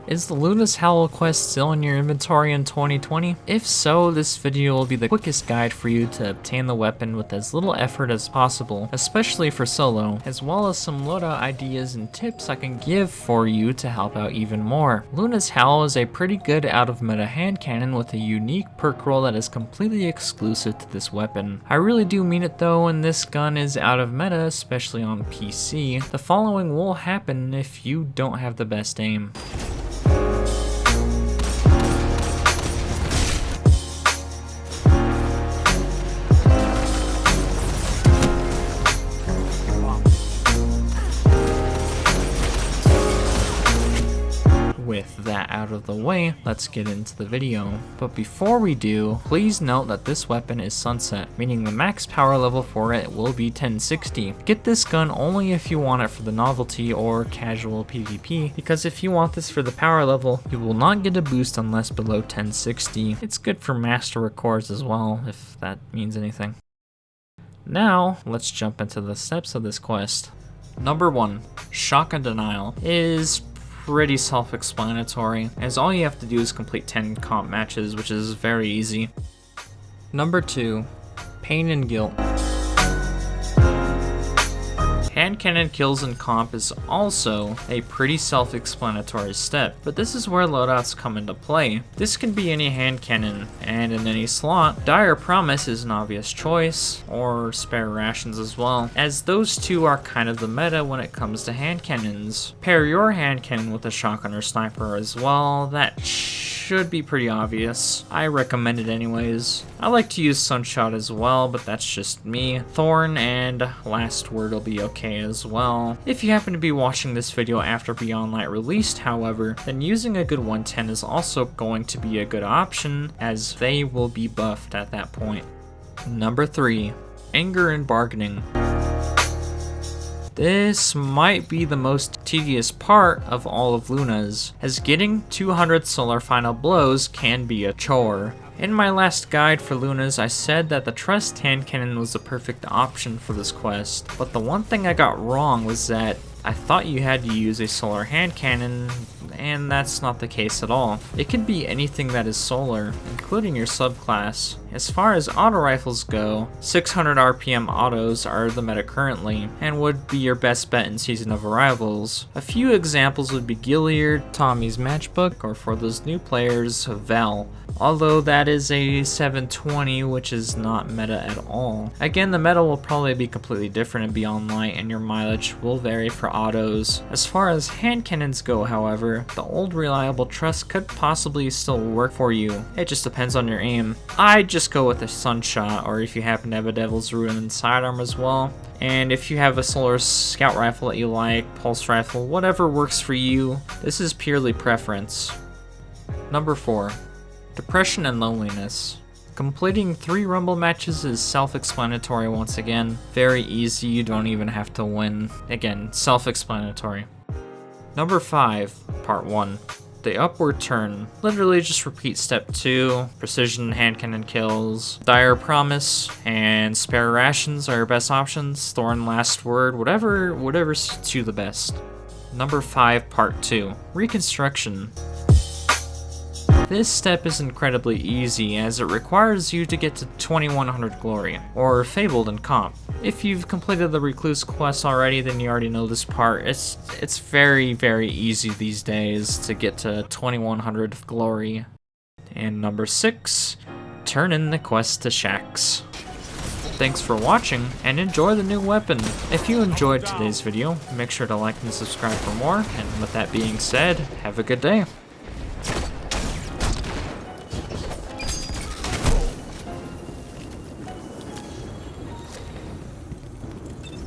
Is the Luna Howl quest still in your inventory in 2020? If so, this video will be the quickest guide for you to obtain the weapon with as little effort as possible, especially for solo, as well as some loadout ideas and tips I can give for you to help out even more. Luna Howl is a pretty good out of meta hand cannon with a unique perk roll that is completely exclusive to this weapon. I really do mean it though, and this gun is out of meta, especially on PC. The following will happen if you don't have the best aim. With that out of the way, let's get into the video. But before we do, please note that this weapon is sunset, meaning the max power level for it will be 1060. Get this gun only if you want it for the novelty or casual PvP, because if you want this for the power level, you will not get a boost unless below 1060. It's good for master records as well, if that means anything. Now, let's jump into the steps of this quest. Number 1, Shotgun Denial is pretty self-explanatory, as all you have to do is complete 10 comp matches, which is very easy. Number 2, Pain and Guilt. Hand cannon kills in comp is also a pretty self-explanatory step, but this is where loadouts come into play. This can be any hand cannon, and in any slot. Dire Promise is an obvious choice, or Spare Rations as well, as those two are kind of the meta when it comes to hand cannons. Pair your hand cannon with a shotgun or sniper as well, that should be pretty obvious. I recommend it anyways. I like to use Sunshot as well, but that's just me. Thorn and Last Word will be okay as well. If you happen to be watching this video after Beyond Light released, however, then using a good 110 is also going to be a good option, as they will be buffed at that point. Number 3, Anger and Bargaining. This might be the most tedious part of all of Luna's, as getting 200 solar final blows can be a chore. In my last guide for Luna's, I said that the Trust hand cannon was the perfect option for this quest, but the one thing I got wrong was that I thought you had to use a solar hand cannon, and that's not the case at all. It can be anything that is solar, including your subclass. As far as auto rifles go, 600 RPM autos are the meta currently, and would be your best bet in Season of Arrivals. A few examples would be Gilliard, Tommy's Matchbook, or for those new players, Val. Although that is a 720, which is not meta at all. Again, the meta will probably be completely different in Beyond Light, and your mileage will vary for autos. As far as hand cannons go, however, the old reliable Trust could possibly still work for you. It just depends on your aim. I just go with a Sunshot, or if you happen to have a Devil's Ruin and sidearm as well. And if you have a solar scout rifle that you like, pulse rifle, whatever works for you, this is purely preference. Number 4, Depression and Loneliness. Completing 3 Rumble matches is self-explanatory once again. Very easy, you don't even have to win. Again, self-explanatory. Number 5, Part 1. The Upward Turn. Literally just repeat step 2. Precision hand cannon kills. Dire Promise and Spare Rations are your best options. Thorn Last Word, whatever suits you the best. Number 5, Part 2. Reconstruction. This step is incredibly easy, as it requires you to get to 2100 glory, or Fabled in comp. If you've completed the Recluse quest already, then you already know this part. It's very, very easy these days to get to 2100 glory. And number 6, turn in the quest to Shaxx. Thanks for watching, and enjoy the new weapon. If you enjoyed today's video, make sure to like and subscribe for more, and with that being said, have a good day.